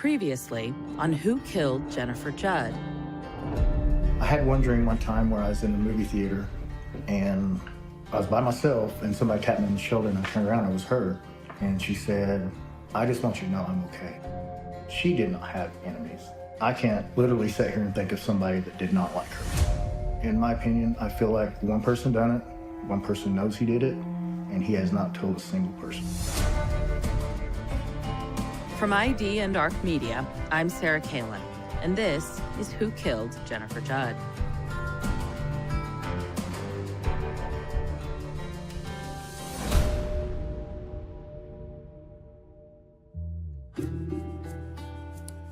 Previously on Who Killed Jennifer Judd. I had one dream one time where I was in the movie theater and I was by myself and somebody tapped me on the shoulder and I turned around and it was her. And she said, "I just want you to know I'm okay." She did not have enemies. I can't literally sit here and think of somebody that did not like her. In my opinion, I feel like one person done it, one person knows he did it, and he has not told a single person. From ID and ARC Media, I'm Sarah Cailean, and this is Who Killed Jennifer Judd.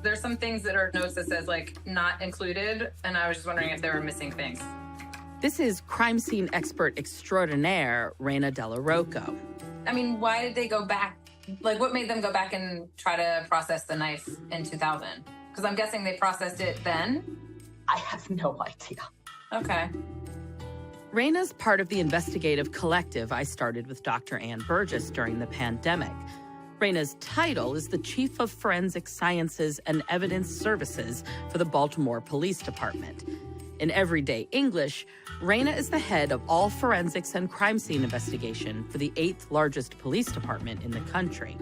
There's some things that are notes that says like not included, and I was just wondering if there were missing things. This is crime scene expert extraordinaire, Rana DellaRocco. I mean, why did they go back? Like, what made them go back and try to process the knife in 2000? Because I'm guessing they processed it then? I have no idea. Okay. Rana's part of the investigative collective I started with Dr. Ann Burgess during the pandemic. Rana's title is the Chief of Forensic Sciences and Evidence Services for the Baltimore Police Department. In everyday English, Rana is the head of all forensics and crime scene investigation for the 8th largest police department in the country.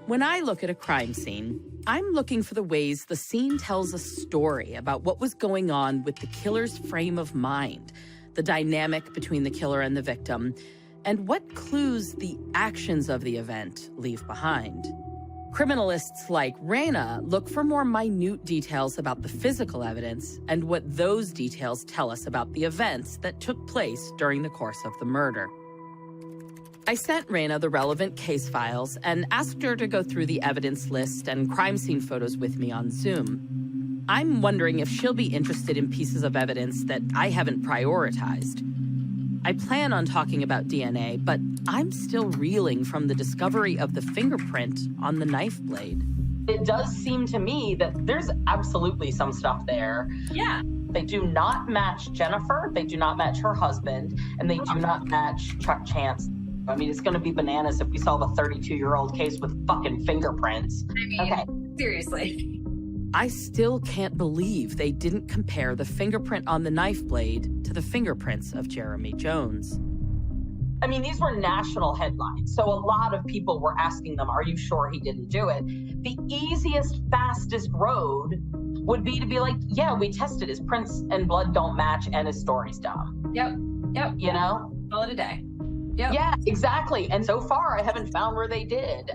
When I look at a crime scene, I'm looking for the ways the scene tells a story about what was going on with the killer's frame of mind, the dynamic between the killer and the victim, and what clues the actions of the event leave behind. Criminalists like Rana look for more minute details about the physical evidence and what those details tell us about the events that took place during the course of the murder. I sent Rana the relevant case files and asked her to go through the evidence list and crime scene photos with me on Zoom. I'm wondering if she'll be interested in pieces of evidence that I haven't prioritized. I plan on talking about DNA, but I'm still reeling from the discovery of the fingerprint on the knife blade. It does seem to me that there's absolutely some stuff there. Yeah. They do not match Jennifer, they do not match her husband, and they do not match Chuck Chance. I mean, it's going to be bananas if we solve a 32-year-old case with fucking fingerprints. I mean, okay. Seriously. I still can't believe they didn't compare the fingerprint on the knife blade to the fingerprints of Jeremy Jones. I mean, these were national headlines, so a lot of people were asking them, are you sure he didn't do it? The easiest, fastest road would be to be like, yeah, we tested his prints and blood don't match and his story's dumb. Yep. You know? Call it a day. Yep. Yeah, exactly. And so far, I haven't found where they did.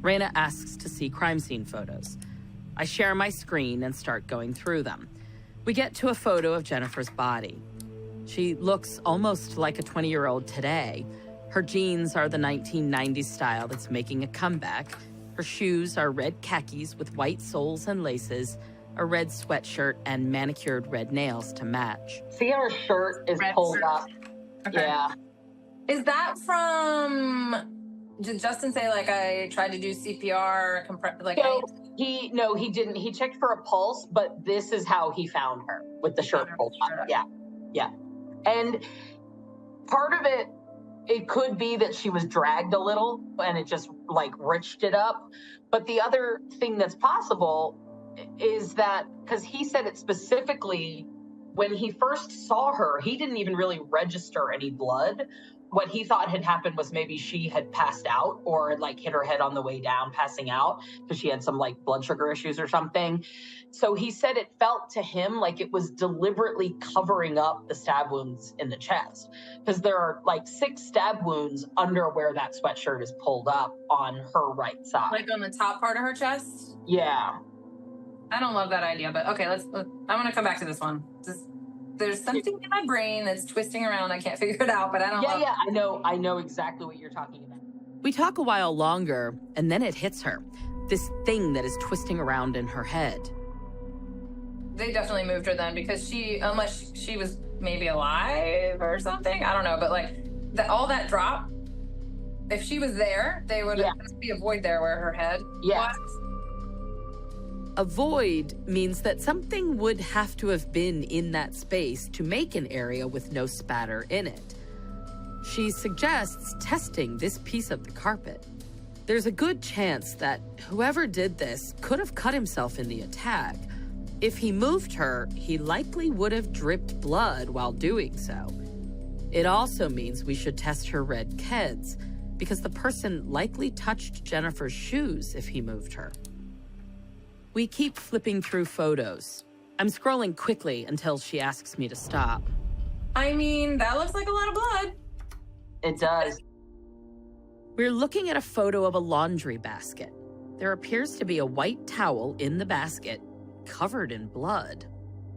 Rana asks to see crime scene photos. I share my screen and start going through them. We get to a photo of Jennifer's body. She looks almost like a 20-year-old today. Her jeans are the 1990s style that's making a comeback. Her shoes are red khakis with white soles and laces, a red sweatshirt, and manicured red nails to match. See how her shirt is pulled up? Okay. Yeah. Is that from... Did Justin say, like, I tried to do CPR? No, he didn't. He checked for a pulse, but this is how he found her, with the shirt pulled up. Yeah. And part of it could be that she was dragged a little and it just, like, riched it up. But the other thing that's possible is that, because he said it specifically, when he first saw her, he didn't even really register any blood. What he thought had happened was maybe she had passed out or like hit her head on the way down, passing out, because she had some like blood sugar issues or something. So he said it felt to him like it was deliberately covering up the stab wounds in the chest, because there are like 6 stab wounds under where that sweatshirt is pulled up on her right side. Like on the top part of her chest? Yeah. I don't love that idea, but okay, I want to come back to this one. There's something in my brain that's twisting around. I can't figure it out, but I don't know. Yeah, I know exactly what you're talking about. We talk a while longer, and then it hits her. This thing that is twisting around in her head. They definitely moved her then, because unless she was maybe alive or something, I don't know, but like all that drop, if she was there, they would be a void there where her head was. A void means that something would have to have been in that space to make an area with no spatter in it. She suggests testing this piece of the carpet. There's a good chance that whoever did this could have cut himself in the attack. If he moved her, he likely would have dripped blood while doing so. It also means we should test her red keds, because the person likely touched Jennifer's shoes if he moved her. We keep flipping through photos. I'm scrolling quickly until she asks me to stop. I mean, that looks like a lot of blood. It does. We're looking at a photo of a laundry basket. There appears to be a white towel in the basket, covered in blood.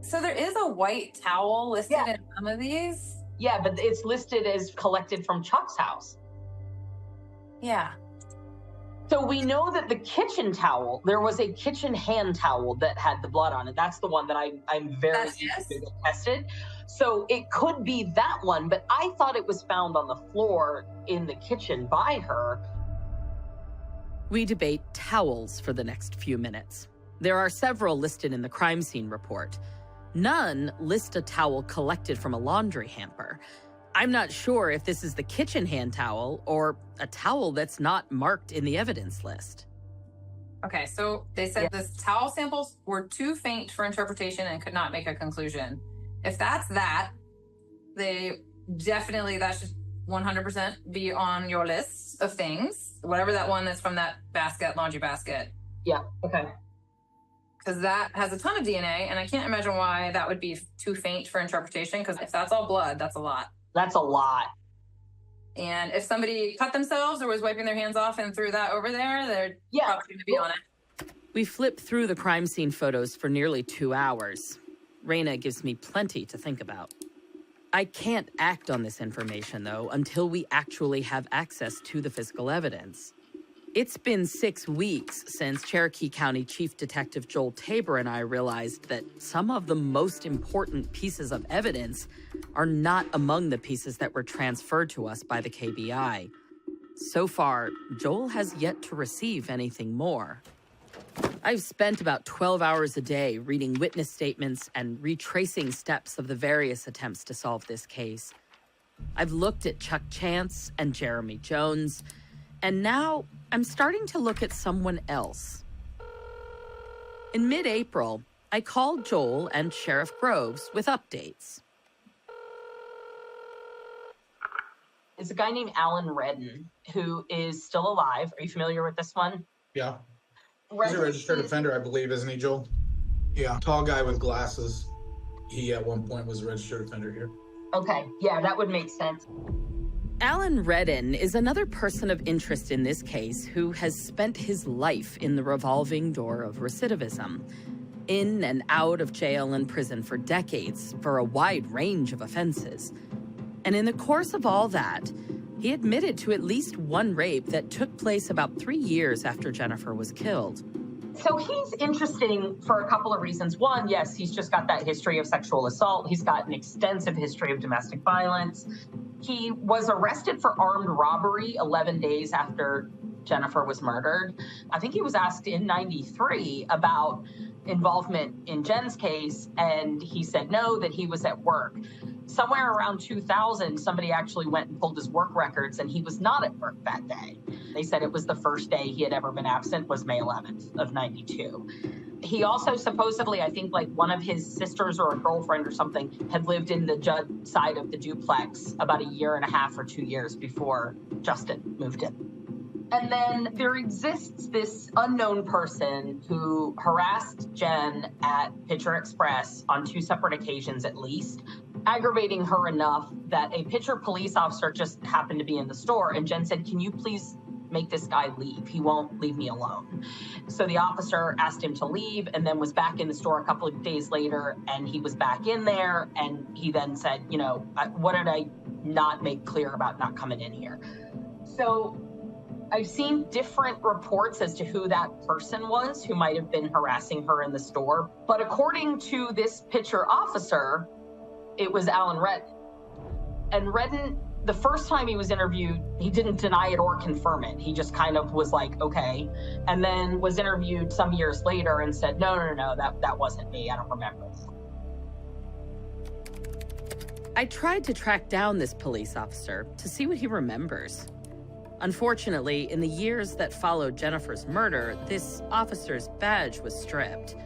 So there is a white towel listed in some of these? Yeah, but it's listed as collected from Chuck's house. Yeah. So we know that the kitchen towel, there was a kitchen hand towel that had the blood on it. That's the one that I'm very interested in tested. So it could be that one, but I thought it was found on the floor in the kitchen by her. We debate towels for the next few minutes. There are several listed in the crime scene report. None list a towel collected from a laundry hamper. I'm not sure if this is the kitchen hand towel or a towel that's not marked in the evidence list. Okay, so they said the towel samples were too faint for interpretation and could not make a conclusion. If that's that, they definitely, that should 100% be on your list of things. Whatever that one that's from that basket, laundry basket. Yeah, okay. Because that has a ton of DNA, and I can't imagine why that would be too faint for interpretation, because if that's all blood, that's a lot. That's a lot. And if somebody cut themselves or was wiping their hands off and threw that over there, they're probably going to be on it. We flipped through the crime scene photos for nearly 2 hours. Rana gives me plenty to think about. I can't act on this information, though, until we actually have access to the physical evidence. It's been 6 weeks since Cherokee County Chief Detective Joel Tabor and I realized that some of the most important pieces of evidence are not among the pieces that were transferred to us by the KBI. So far, Joel has yet to receive anything more. I've spent about 12 hours a day reading witness statements and retracing steps of the various attempts to solve this case. I've looked at Chuck Chance and Jeremy Jones, and now I'm starting to look at someone else. In mid-April, I called Joel and Sheriff Groves with updates. It's a guy named Alan Redden, who is still alive. Are you familiar with this one? Yeah. He's a registered offender, I believe, isn't he, Joel? Yeah, tall guy with glasses. He, at one point, was a registered offender here. Okay, yeah, that would make sense. Alan Redden is another person of interest in this case who has spent his life in the revolving door of recidivism, in and out of jail and prison for decades for a wide range of offenses. And in the course of all that, he admitted to at least one rape that took place about 3 years after Jennifer was killed. So he's interesting for a couple of reasons. One, yes, he's just got that history of sexual assault. He's got an extensive history of domestic violence. He was arrested for armed robbery 11 days after Jennifer was murdered. I think he was asked in '93 about involvement in Jen's case, and he said no, that he was at work. Somewhere around 2000, somebody actually went and pulled his work records, and he was not at work that day. They said it was the first day he had ever been absent was May 11th of '92. He also supposedly, I think like one of his sisters or a girlfriend or something had lived in the Judd side of the duplex about 1.5 years or 2 years before Justin moved in. And then there exists this unknown person who harassed Jen at Pitcher Express on 2 separate occasions at least, aggravating her enough that a Pitcher police officer just happened to be in the store, and Jen said, "Can you please make this guy leave? He won't leave me alone." So the officer asked him to leave and then was back in the store a couple of days later, and he was back in there, and he then said, you know, what did I not make clear about not coming in here? So I've seen different reports as to who that person was who might have been harassing her in the store. But according to this Pitcher officer, it was Alan Redden. And Redden, the first time he was interviewed, he didn't deny it or confirm it. He just kind of was like, okay. And then was interviewed some years later and said, no, that wasn't me. I don't remember. I tried to track down this police officer to see what he remembers. Unfortunately, in the years that followed Jennifer's murder, this officer's badge was stripped.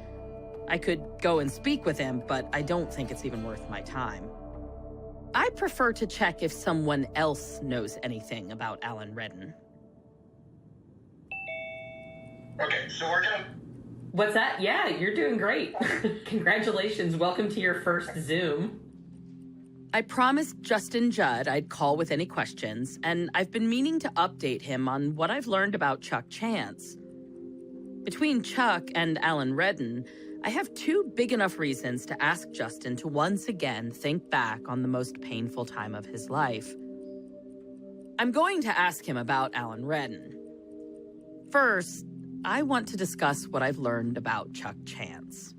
I could go and speak with him, but I don't think it's even worth my time. I prefer to check if someone else knows anything about Alan Redden. Okay, so we're gonna... What's that? Yeah, you're doing great. Congratulations. Welcome to your first Zoom. I promised Justin Jud I'd call with any questions, and I've been meaning to update him on what I've learned about Chuck Chance. Between Chuck and Alan Redden, I have two big enough reasons to ask Justin to once again think back on the most painful time of his life. I'm going to ask him about Alan Redden. First, I want to discuss what I've learned about Chuck Chance.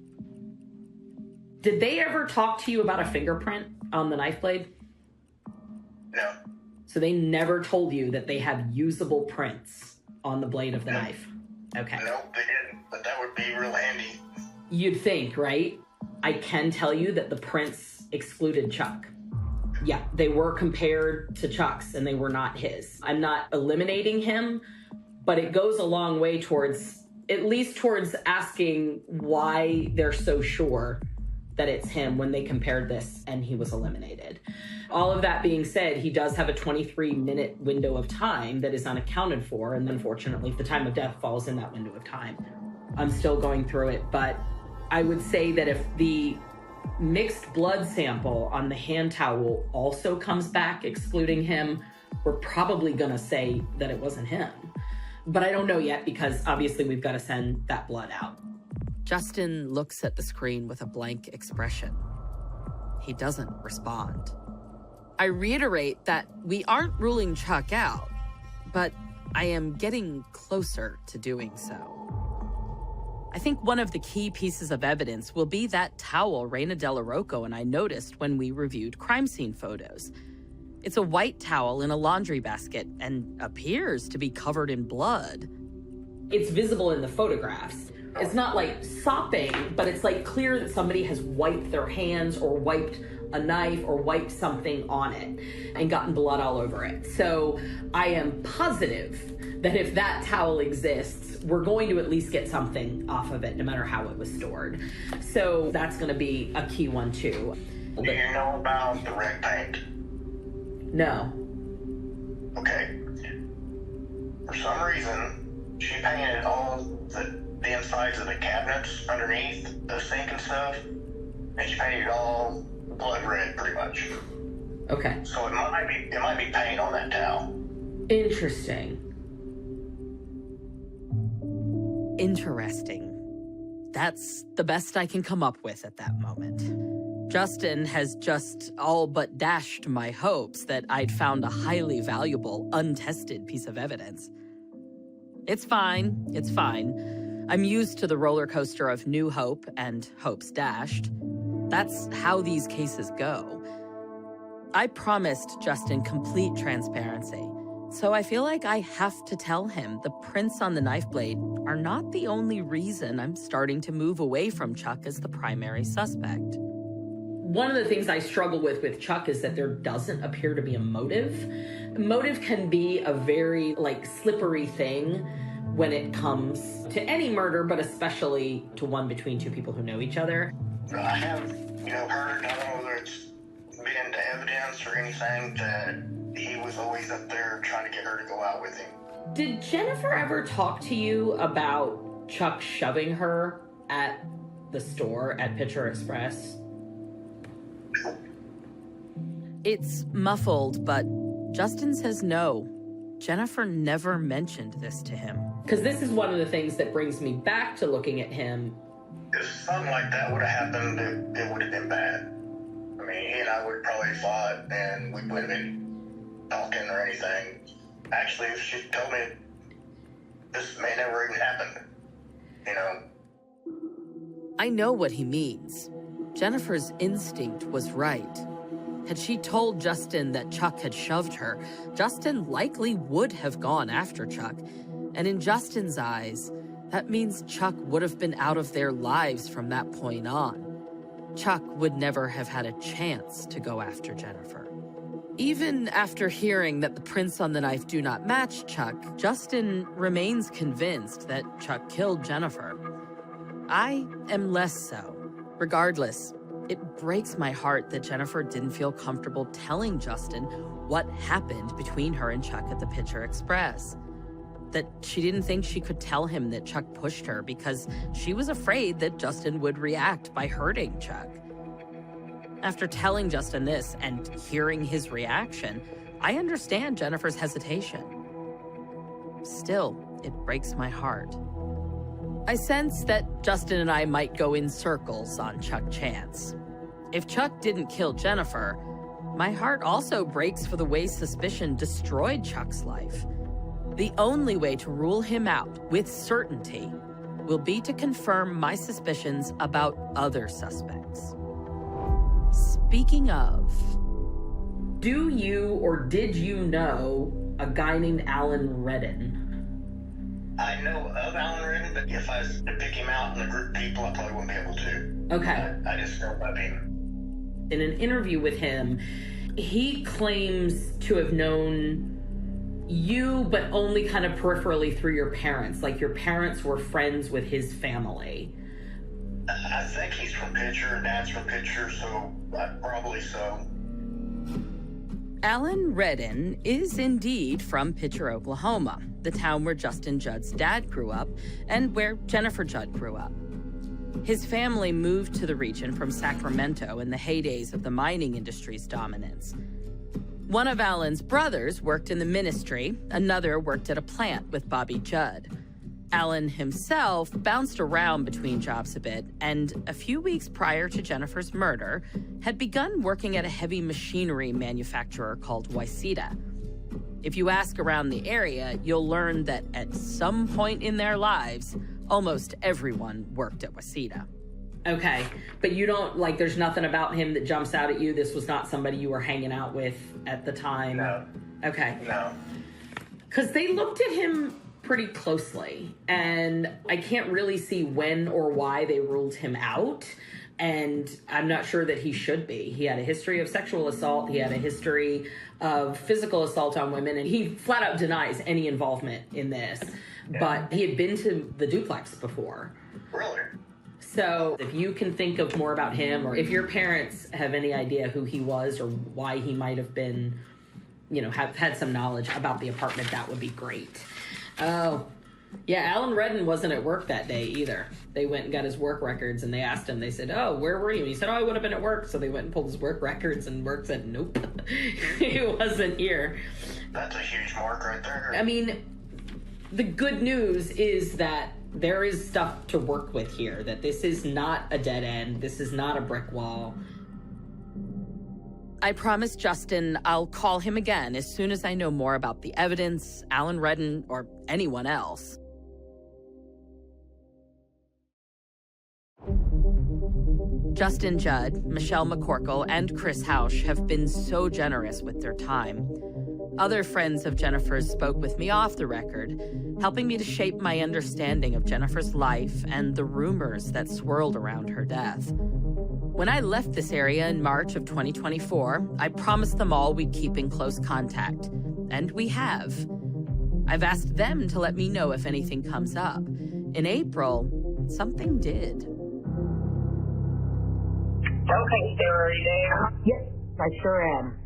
Did they ever talk to you about a fingerprint on the knife blade? No. So they never told you that they have usable prints on the blade of the knife? Okay. No, they didn't, but that would be real handy. You'd think, right? I can tell you that the prints excluded Chuck. Yeah, they were compared to Chuck's and they were not his. I'm not eliminating him, but it goes a long way towards, at least towards asking why they're so sure that it's him when they compared this and he was eliminated. All of that being said, he does have a 23-minute window of time that is unaccounted for, and unfortunately, the time of death falls in that window of time. I'm still going through it, but I would say that if the mixed blood sample on the hand towel also comes back excluding him, we're probably gonna say that it wasn't him. But I don't know yet because obviously we've got to send that blood out. Justin looks at the screen with a blank expression. He doesn't respond. I reiterate that we aren't ruling Chuck out, but I am getting closer to doing so. I think one of the key pieces of evidence will be that towel Rana DellaRocco and I noticed when we reviewed crime scene photos. It's a white towel in a laundry basket and appears to be covered in blood. It's visible in the photographs. It's not like sopping, but it's like clear that somebody has wiped their hands or wiped a knife or wiped something on it and gotten blood all over it. So I am positive that if that towel exists, we're going to at least get something off of it, no matter how it was stored. So that's going to be a key one too. Do you know about the red paint? No. Okay. For some reason, she painted all the insides of the cabinets underneath the sink and stuff, and she painted it all blood red, pretty much. Okay. So it might be paint on that towel. Interesting. Interesting. That's the best I can come up with at that moment. Justin has just all but dashed my hopes that I'd found a highly valuable, untested piece of evidence. It's fine. It's fine. I'm used to the roller coaster of new hope and hopes dashed. That's how these cases go. I promised Justin complete transparency, so I feel like I have to tell him the prints on the knife blade are not the only reason I'm starting to move away from Chuck as the primary suspect. One of the things I struggle with Chuck is that there doesn't appear to be a motive. Motive can be a very slippery thing when it comes to any murder, but especially to one between two people who know each other. I have, heard, I don't know whether it's been into evidence or anything, that he was always up there trying to get her to go out with him. Did Jennifer ever talk to you about Chuck shoving her at the store at Pitcher Express? It's muffled, but Justin says no. Jennifer never mentioned this to him. Because this is one of the things that brings me back to looking at him. If something like that would have happened, it would have been bad. I mean, he and I would have probably fought, and we wouldn't have been talking or anything. Actually, if she told me this may never even happen, I know what he means. Jennifer's instinct was right. Had she told Justin that Chuck had shoved her, Justin likely would have gone after Chuck. And in Justin's eyes, that means Chuck would have been out of their lives from that point on. Chuck would never have had a chance to go after Jennifer. Even after hearing that the prints on the knife do not match Chuck, Justin remains convinced that Chuck killed Jennifer. I am less so. Regardless, it breaks my heart that Jennifer didn't feel comfortable telling Justin what happened between her and Chuck at the Pitcher Express. That she didn't think she could tell him that Chuck pushed her because she was afraid that Justin would react by hurting Chuck. After telling Justin this and hearing his reaction, I understand Jennifer's hesitation. Still, it breaks my heart. I sense that Justin and I might go in circles on Chuck Chance. If Chuck didn't kill Jennifer, my heart also breaks for the way suspicion destroyed Chuck's life. The only way to rule him out with certainty will be to confirm my suspicions about other suspects. Speaking of... Do you or did you know a guy named Alan Redden? I know of Alan Redden, but if I was to pick him out in a group of people, I probably wouldn't be able to. Okay. I just know of him. In an interview with him, he claims to have known you, but only kind of peripherally through your parents. Like your parents were friends with his family. I think he's from Pitcher, Dad's from Pitcher, so probably so. Alan Redden is indeed from Pitcher, Oklahoma, the town where Justin Judd's dad grew up and where Jennifer Judd grew up. His family moved to the region from Sacramento in the heydays of the mining industry's dominance. One of Alan's brothers worked in the ministry, another worked at a plant with Bobby Judd. Alan himself bounced around between jobs a bit, and a few weeks prior to Jennifer's murder, had begun working at a heavy machinery manufacturer called Wysita. If you ask around the area, you'll learn that at some point in their lives, almost everyone worked at Wysita. Okay, but you don't, like, there's nothing about him that jumps out at you? This was not somebody you were hanging out with at the time? No. Okay. No. Because they looked at him pretty closely, and I can't really see when or why they ruled him out, and I'm not sure that he should be. He had a history of sexual assault, he had a history of physical assault on women, and he flat out denies any involvement in this. Yeah. But he had been to the duplex before. Really? So if you can think of more about him, or if your parents have any idea who he was or why he might have been, you know, have had some knowledge about the apartment, that would be great. Oh, yeah, Alan Redden wasn't at work that day either. They went and got his work records, and they asked him, they said, oh, where were you? And he said, oh, I would have been at work. So they went and pulled his work records, and work said, nope, he wasn't here. That's a huge mark right there. I mean, the good news is that there is stuff to work with here, that this is not a dead end. This is not a brick wall. I promised Justin I'll call him again as soon as I know more about the evidence, Alan Redden, or anyone else. Justin Jud, Michelle McCorkle, and Chris Hausch have been so generous with their time. Other friends of Jennifer's spoke with me off the record, helping me to shape my understanding of Jennifer's life and the rumors that swirled around her death. When I left this area in March of 2024, I promised them all we'd keep in close contact, and we have. I've asked them to let me know if anything comes up. In April, something did. Okay, Sarah, are you there? Yes, I sure am.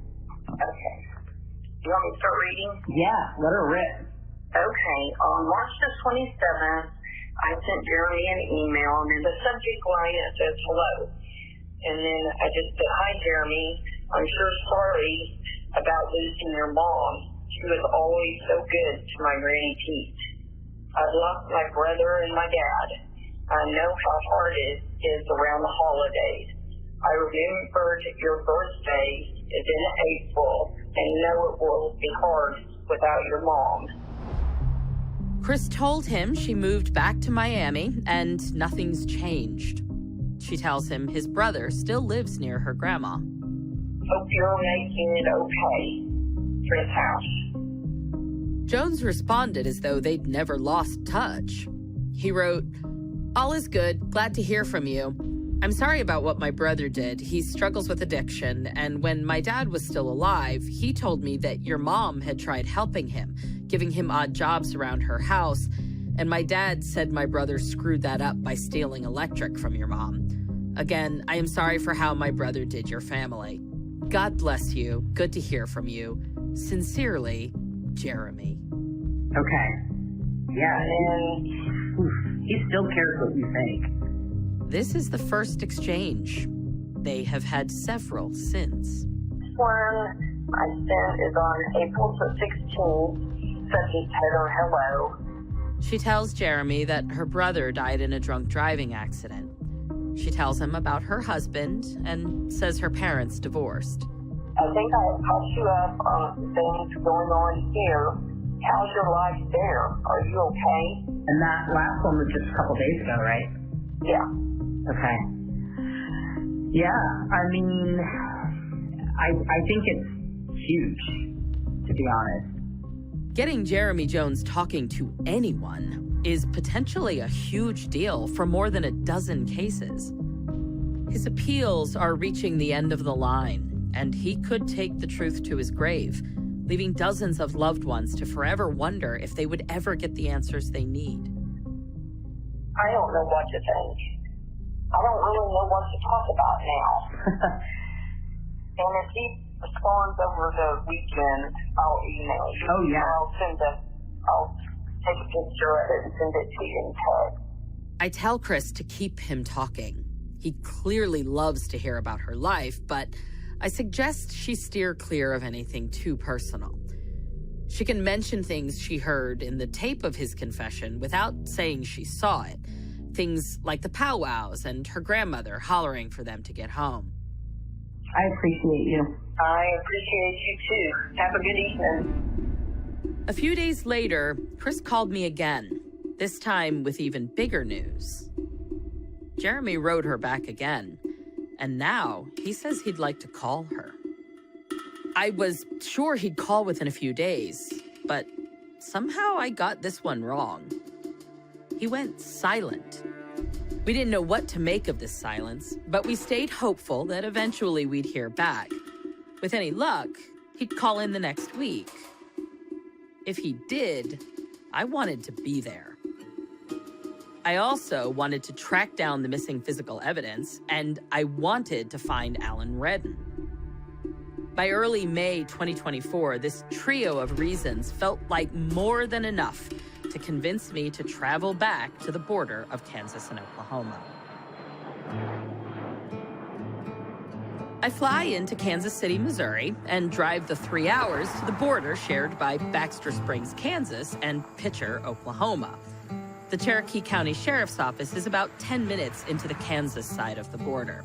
Okay. You want me to start reading? Yeah, let her rip. Okay, on March the 27th, I sent Jeremy an email, and in the subject line it says hello. And then I just said, hi, Jeremy. I'm sure sorry about losing your mom. She was always so good to my Granny Pete. I've lost my brother and my dad. I know how hard it is around the holidays. I remembered your birthday is in April, and know it will be hard without your mom. Chris told him she moved back to Miami and nothing's changed. She tells him his brother still lives near her grandma. Hope you're making it okay. Chris Hausch. Jones responded as though they'd never lost touch. He wrote, all is good, glad to hear from you. I'm sorry about what my brother did. He struggles with addiction, and when my dad was still alive, he told me that your mom had tried helping him, giving him odd jobs around her house, and my dad said my brother screwed that up by stealing electric from your mom. Again, I am sorry for how my brother did your family. God bless you. Good to hear from you. Sincerely, Jeremy. Okay. Yeah, and he still cares what you think. This is the first exchange. They have had several since. This one I sent is on April 16th. Subject header, hello. She tells Jeremy that her brother died in a drunk driving accident. She tells him about her husband and says her parents divorced. I think I caught you up on things going on here. How's your life there? Are you okay? And that last one was just a couple days ago, right? Yeah. Okay. Yeah, I mean, I think it's huge, to be honest. Getting Jeremy Jones talking to anyone is potentially a huge deal for more than a dozen cases. His appeals are reaching the end of the line, and he could take the truth to his grave, leaving dozens of loved ones to forever wonder if they would ever get the answers they need. I don't know what to think. I don't really know what to talk about now. And if he responds over the weekend, I'll email you. Oh, yeah. I'll take a picture of it and send it to you in text. I tell Chris to keep him talking. He clearly loves to hear about her life, but I suggest she steer clear of anything too personal. She can mention things she heard in the tape of his confession without saying she saw it. Things like the powwows and her grandmother hollering for them to get home. I appreciate you. I appreciate you too. Have a good evening. A few days later, Chris called me again, this time with even bigger news. Jeremy wrote her back again, and now he says he'd like to call her. I was sure he'd call within a few days, but somehow I got this one wrong. He went silent. We didn't know what to make of this silence, but we stayed hopeful that eventually we'd hear back. With any luck, he'd call in the next week. If he did, I wanted to be there. I also wanted to track down the missing physical evidence, and I wanted to find Alan Redden. By early May 2024, this trio of reasons felt like more than enough to convince me to travel back to the border of Kansas and Oklahoma. I fly into Kansas City, Missouri, and drive the 3 hours to the border shared by Baxter Springs, Kansas, and Pitcher, Oklahoma. The Cherokee County Sheriff's Office is about 10 minutes into the Kansas side of the border.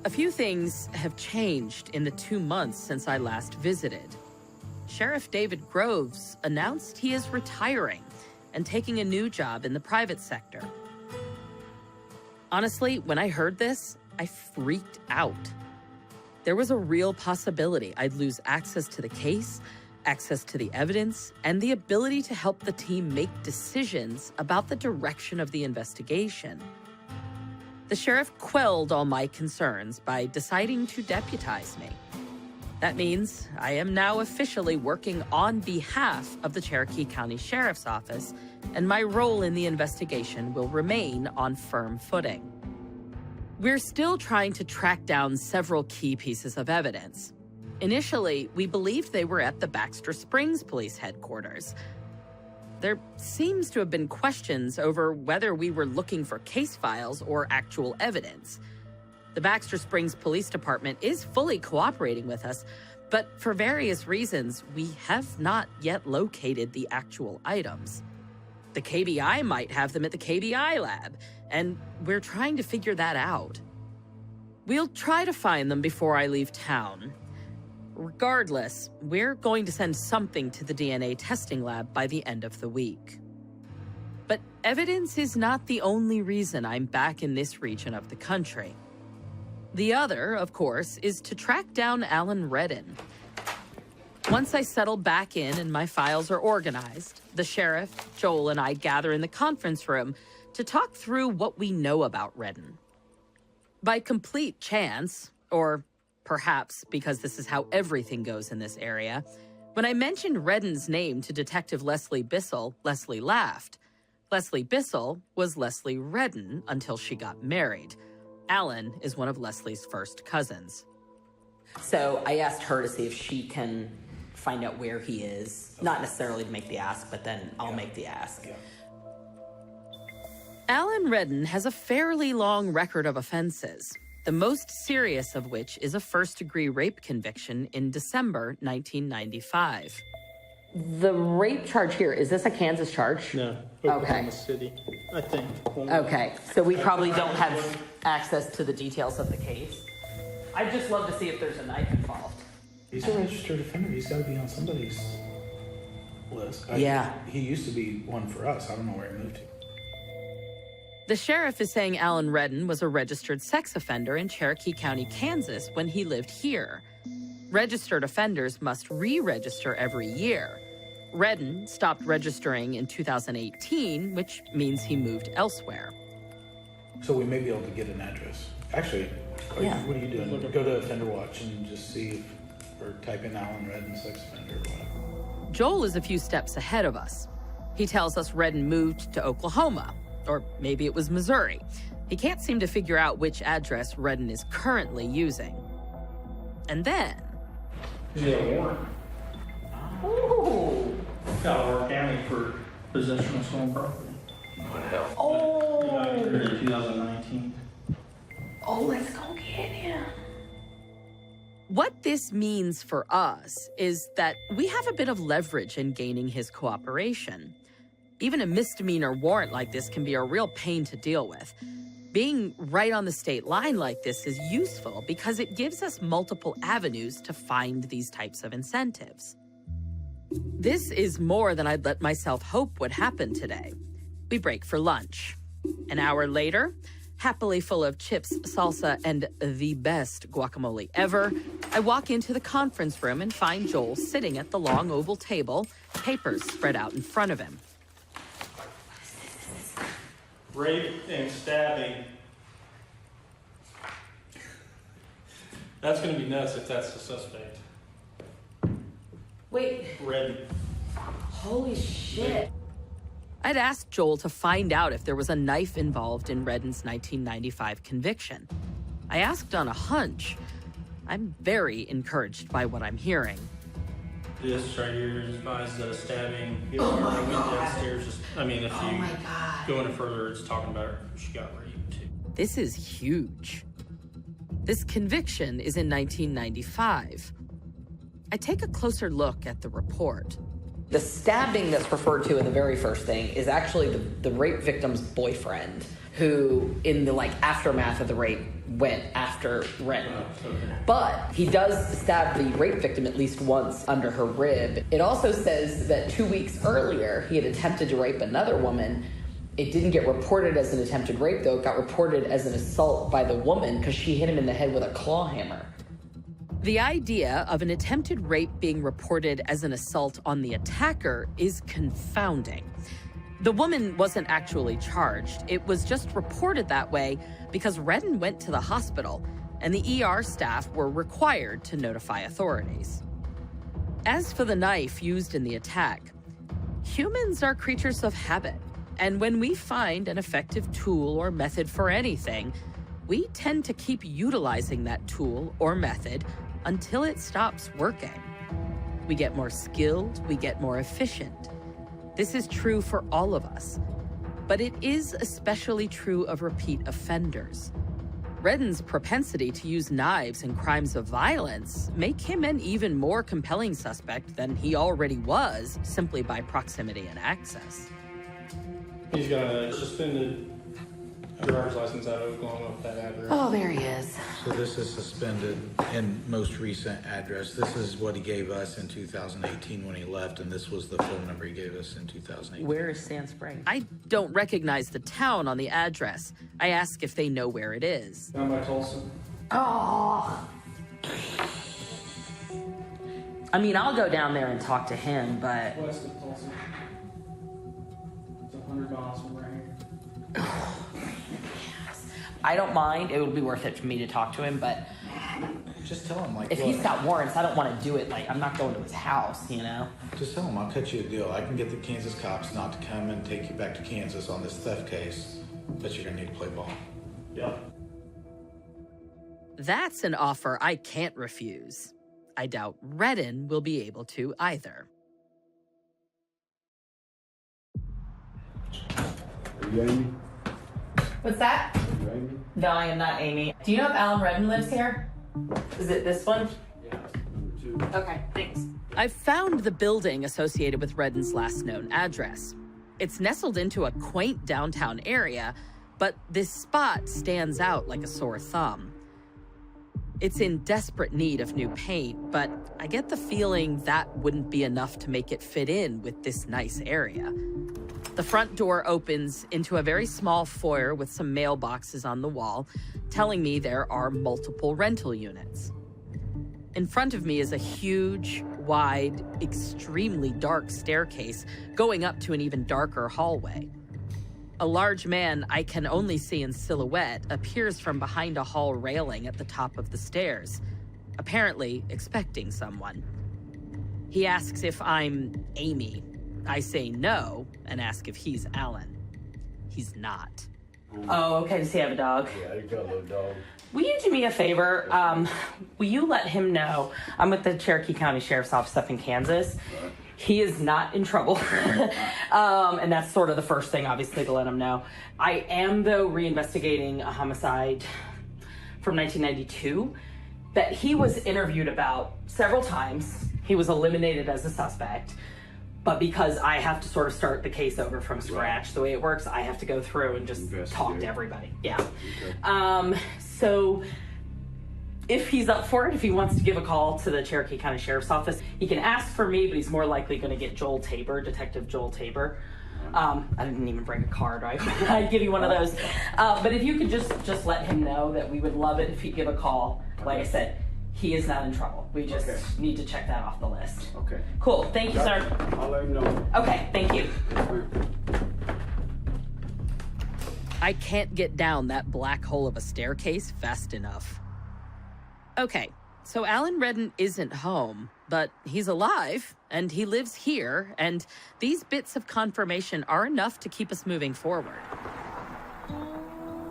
A few things have changed in the 2 months since I last visited. Sheriff David Groves announced he is retiring and taking a new job in the private sector. Honestly, when I heard this, I freaked out. There was a real possibility I'd lose access to the case, access to the evidence, and the ability to help the team make decisions about the direction of the investigation. The sheriff quelled all my concerns by deciding to deputize me. That means I am now officially working on behalf of the Cherokee County Sheriff's Office, and my role in the investigation will remain on firm footing. We're still trying to track down several key pieces of evidence. Initially, we believed they were at the Baxter Springs Police Headquarters. There seems to have been questions over whether we were looking for case files or actual evidence. The Baxter Springs Police Department is fully cooperating with us, but for various reasons, we have not yet located the actual items. The KBI might have them at the KBI lab, and we're trying to figure that out. We'll try to find them before I leave town. Regardless, we're going to send something to the DNA testing lab by the end of the week. But evidence is not the only reason I'm back in this region of the country. The other, of course, is to track down Alan Redden. Once I settle back in and my files are organized, the sheriff, Joel, and I gather in the conference room to talk through what we know about Redden. By complete chance, or perhaps because this is how everything goes in this area, when I mentioned Redden's name to Detective Leslie Bissell, Leslie laughed. Leslie Bissell was Leslie Redden until she got married. Alan is one of Leslie's first cousins. So I asked her to see if she can find out where he is. Not necessarily to make the ask, but then I'll make the ask. Yeah. Alan Redden has a fairly long record of offenses, the most serious of which is a first-degree rape conviction in December 1995. The rape charge here, is this a Kansas charge? No, Okay. Oklahoma City, I think. Okay, so we probably don't have access to the details of the case. I'd just love to see if there's a knife involved. He's a registered offender. He's got to be on somebody's list. Yeah. He used to be one for us. I don't know where he moved to. The sheriff is saying Alan Redden was a registered sex offender in Cherokee County, Kansas, when he lived here. Registered offenders must re-register every year. Redden stopped registering in 2018, which means he moved elsewhere. So we may be able to get an address. Actually, what are you doing? Go to Offender Watch and just see or type in Alan Redden sex offender or whatever. Joel is a few steps ahead of us. He tells us Redden moved to Oklahoma, or maybe it was Missouri. He can't seem to figure out which address Redden is currently using. And then... He's got a warrant. Ooh. Delaware County for possession of stolen property. What the hell? Oh. He got here in 2019. Oh, let's go get him. What this means for us is that we have a bit of leverage in gaining his cooperation. Even a misdemeanor warrant like this can be a real pain to deal with. Being right on the state line like this is useful because it gives us multiple avenues to find these types of incentives. This is more than I'd let myself hope would happen today. We break for lunch. An hour later, happily full of chips, salsa, and the best guacamole ever, I walk into the conference room and find Joel sitting at the long oval table, papers spread out in front of him. Rape and stabbing. That's going to be nuts if that's the suspect. Wait, Redden. holy shit. I'd asked Joel to find out if there was a knife involved in Redden's 1995 conviction. I asked on a hunch. I'm very encouraged by what I'm hearing. This right here is advised stabbing. I went downstairs. If you go any further, it's talking about her. She got raped too. This is huge. This conviction is in 1995. I take a closer look at the report. The stabbing that's referred to in the very first thing is actually the rape victim's boyfriend, who, in the aftermath of the rape, went after Redden. But he does stab the rape victim at least once under her rib. It also says that 2 weeks earlier, he had attempted to rape another woman. It didn't get reported as an attempted rape, though. It got reported as an assault by the woman because she hit him in the head with a claw hammer. The idea of an attempted rape being reported as an assault on the attacker is confounding. The woman wasn't actually charged. It was just reported that way because Redden went to the hospital and the ER staff were required to notify authorities. As for the knife used in the attack, humans are creatures of habit. And when we find an effective tool or method for anything, we tend to keep utilizing that tool or method until it stops working. We get more skilled, we get more efficient. This is true for all of us, but it is especially true of repeat offenders. Redden's propensity to use knives in crimes of violence make him an even more compelling suspect than he already was, simply by proximity and access. He's got a suspended driver's license out of Oklahoma with that address. Oh, there he is. So this is suspended in most recent address. This is what he gave us in 2018 when he left, and this was the phone number he gave us in 2018. Where is Sand Springs? I don't recognize the town on the address. I ask if they know where it is. Down by Tulsa. Oh. I'll go down there and talk to him, but... West of Tulsa. It's 100 miles from right here. Oh, yes. I don't mind. It would be worth it for me to talk to him, but just tell him, like, if he's got warrants, I don't want to do it. Like, I'm not going to his house, you know? Just tell him, I'll cut you a deal. I can get the Kansas cops not to come and take you back to Kansas on this theft case, but you're going to need to play ball. Yeah. That's an offer I can't refuse. I doubt Redden will be able to either. Are you Amy? What's that? Are you Amy? No, I am not Amy. Do you know if Alan Redden lives here? Is it this one? Yeah, number 2. Okay, thanks. I've found the building associated with Redden's last known address. It's nestled into a quaint downtown area, but this spot stands out like a sore thumb. It's in desperate need of new paint, but I get the feeling that wouldn't be enough to make it fit in with this nice area. The front door opens into a very small foyer with some mailboxes on the wall, telling me there are multiple rental units. In front of me is a huge, wide, extremely dark staircase going up to an even darker hallway. A large man I can only see in silhouette appears from behind a hall railing at the top of the stairs, apparently expecting someone. He asks if I'm Amy. I say no and ask if he's Alan. He's not. Oh, okay. Does he have a dog? Yeah, you got a little dog. Will you do me a favor? Will you let him know? I'm with the Cherokee County Sheriff's Office up in Kansas. Right. He is not in trouble. And that's sort of the first thing, obviously, to let him know. I am, though, reinvestigating a homicide from 1992 that he was interviewed about several times. He was eliminated as a suspect. But because I have to sort of start the case over from scratch, right. The way it works, I have to go through and just talk to everybody. Yeah. Okay. So if he's up for it, if he wants to give a call to the Cherokee County Sheriff's Office, he can ask for me, but he's more likely going to get Joel Tabor, Detective Joel Tabor. I didn't even bring a card, right? I'd give you one of those. But if you could just let him know that we would love it if he'd give a call. Like I said, he is not in trouble. We just need to check that off the list. Okay. Cool. Thank you, sir. I'll let him know. Okay. Thank you. I can't get down that black hole of a staircase fast enough. Okay, so Alan Redden isn't home, but he's alive, and he lives here, and these bits of confirmation are enough to keep us moving forward.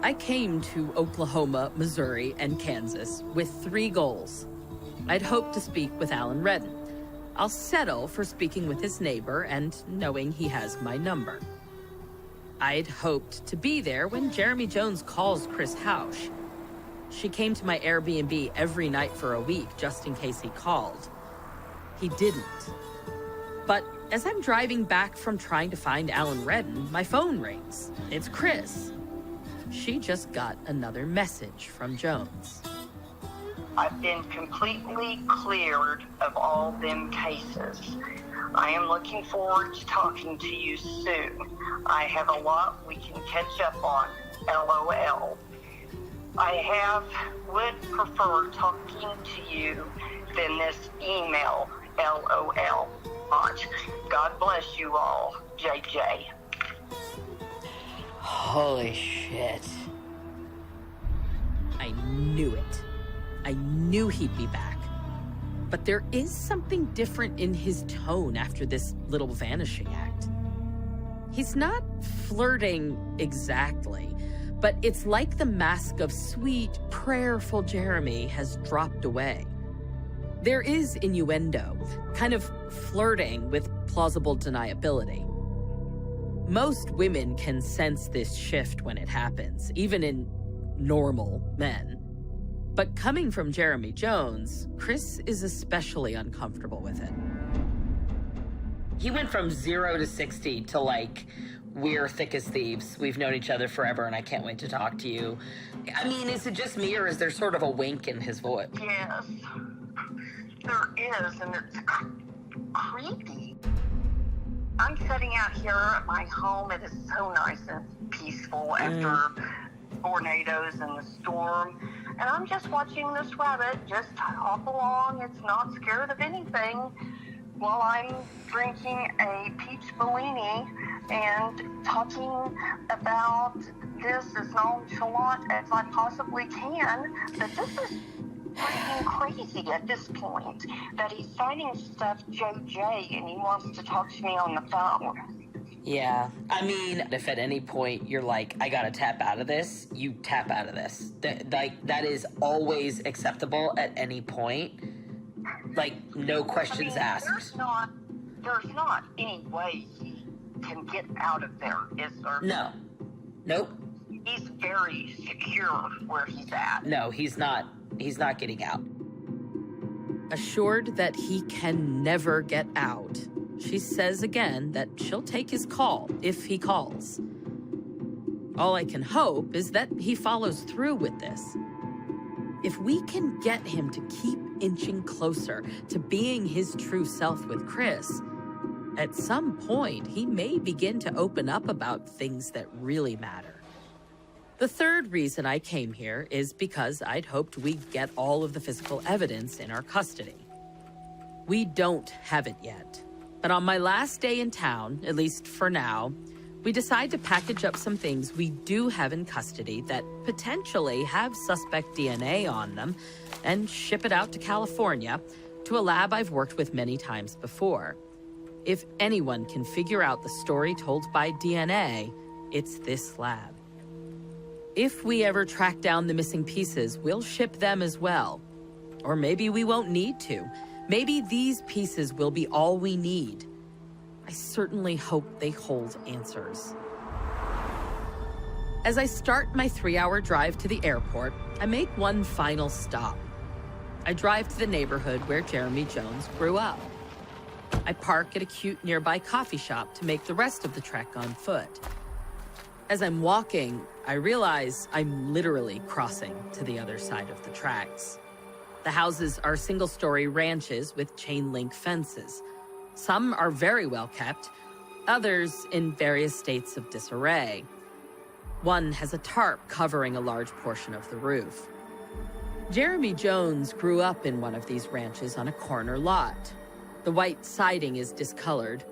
I came to Oklahoma, Missouri, and Kansas with 3 goals. I'd hoped to speak with Alan Redden. I'll settle for speaking with his neighbor and knowing he has my number. I'd hoped to be there when Jeremy Jones calls Chris Hausch. She came to my Airbnb every night for a week just in case he called. He didn't. But as I'm driving back from trying to find Alan Redden, my phone rings. It's Chris. She just got another message from Jones. I've been completely cleared of all them cases. I am looking forward to talking to you soon. I have a lot we can catch up on. LOL. would prefer talking to you than this email. LOL. God bless you all. JJ. Holy shit. I knew it. I knew he'd be back. But there is something different in his tone after this little vanishing act. He's not flirting exactly, but it's like the mask of sweet, prayerful Jeremy has dropped away. There is innuendo, kind of flirting with plausible deniability. Most women can sense this shift when it happens, even in normal men. But coming from Jeremy Jones, Chris is especially uncomfortable with it. He went from 0 to 60 to like, we're thick as thieves. We've known each other forever and I can't wait to talk to you. I mean, is it just me or is there sort of a wink in his voice? Yes, there is, and it's creepy. I'm sitting out here at my home. It is so nice and peaceful after tornadoes and the storm. And I'm just watching this rabbit just hop along. It's not scared of anything while I'm drinking a peach Bellini and talking about this as nonchalant as I possibly can. But this is freaking crazy at this point, that he's signing stuff JJ and he wants to talk to me on the phone. Yeah, I mean, if at any point you're like, I gotta tap out of this, you tap out of this. That is always acceptable at any point. Like, no questions asked. There's not any way he can get out of there, is there? No. Nope. He's very secure where he's at. No, he's not. He's not getting out. Assured that he can never get out, she says again that she'll take his call if he calls. All I can hope is that he follows through with this. If we can get him to keep inching closer to being his true self with Chris, at some point he may begin to open up about things that really matter. The third reason I came here is because I'd hoped we'd get all of the physical evidence in our custody. We don't have it yet, but on my last day in town, at least for now, we decide to package up some things we do have in custody that potentially have suspect DNA on them and ship it out to California to a lab I've worked with many times before. If anyone can figure out the story told by DNA, it's this lab. If we ever track down the missing pieces, we'll ship them as well. Or maybe we won't need to. Maybe these pieces will be all we need. I certainly hope they hold answers. As I start my 3-hour drive to the airport, I make one final stop. I drive to the neighborhood where Jeremy Jones grew up. I park at a cute nearby coffee shop to make the rest of the trek on foot. As I'm walking, I realize I'm literally crossing to the other side of the tracks. The houses are single-story ranches with chain-link fences. Some are very well kept, others in various states of disarray. One has a tarp covering a large portion of the roof. Jeremy Jones grew up in one of these ranches on a corner lot. The white siding is discolored.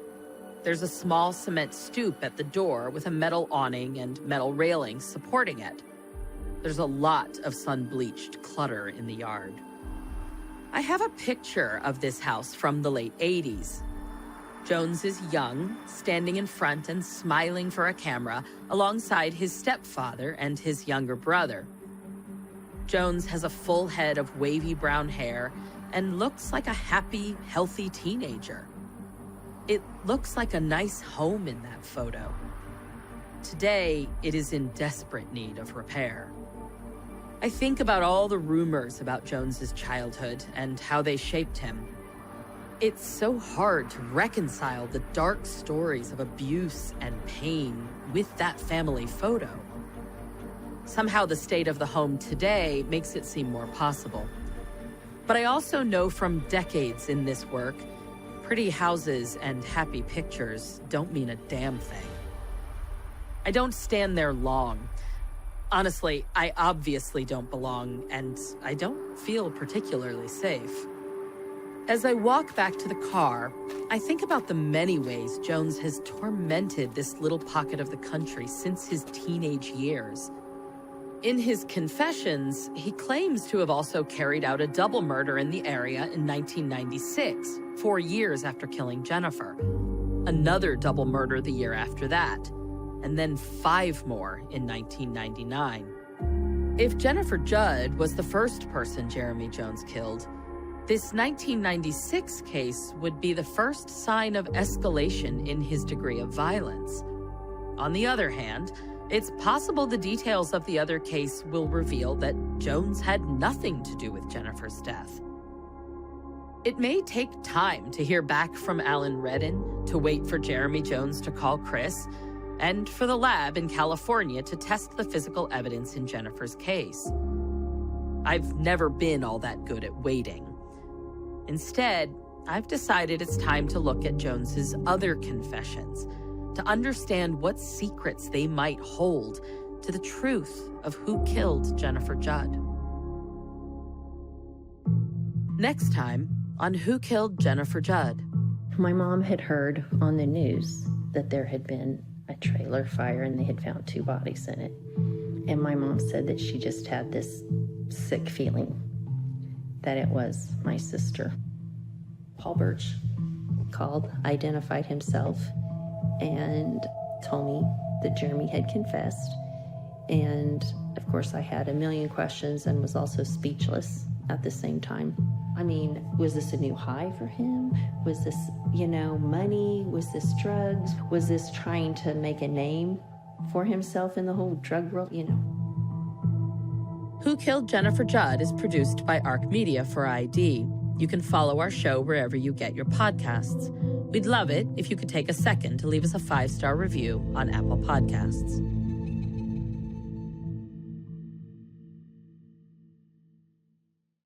There's a small cement stoop at the door with a metal awning and metal railings supporting it. There's a lot of sun-bleached clutter in the yard. I have a picture of this house from the late 80s. Jones is young, standing in front and smiling for a camera alongside his stepfather and his younger brother. Jones has a full head of wavy brown hair and looks like a happy, healthy teenager. It looks like a nice home in that photo. Today, it is in desperate need of repair. I think about all the rumors about Jones's childhood and how they shaped him. It's so hard to reconcile the dark stories of abuse and pain with that family photo. Somehow the state of the home today makes it seem more possible. But I also know from decades in this work, pretty houses and happy pictures don't mean a damn thing. I don't stand there long. Honestly, I obviously don't belong, and I don't feel particularly safe. As I walk back to the car, I think about the many ways Jones has tormented this little pocket of the country since his teenage years. In his confessions, he claims to have also carried out a double murder in the area in 1996, 4 years after killing Jennifer. Another double murder the year after that, and then 5 more in 1999. If Jennifer Judd was the first person Jeremy Jones killed, this 1996 case would be the first sign of escalation in his degree of violence. On the other hand, it's possible the details of the other case will reveal that Jones had nothing to do with Jennifer's death. It may take time to hear back from Alan Redden, to wait for Jeremy Jones to call Chris, and for the lab in California to test the physical evidence in Jennifer's case. I've never been all that good at waiting. Instead, I've decided it's time to look at Jones's other confessions, to understand what secrets they might hold to the truth of who killed Jennifer Judd. Next time on Who Killed Jennifer Judd. My mom had heard on the news that there had been a trailer fire and they had found 2 bodies in it. And my mom said that she just had this sick feeling that it was my sister. Paul Birch called, identified himself, and told me that Jeremy had confessed. And of course I had a million questions and was also speechless at the same time. I mean, was this a new high for him? Was this, money? Was this drugs? Was this trying to make a name for himself in the whole drug world, Who Killed Jennifer Judd is produced by ARC Media for ID. You can follow our show wherever you get your podcasts. We'd love it if you could take a second to leave us a 5-star review on Apple Podcasts.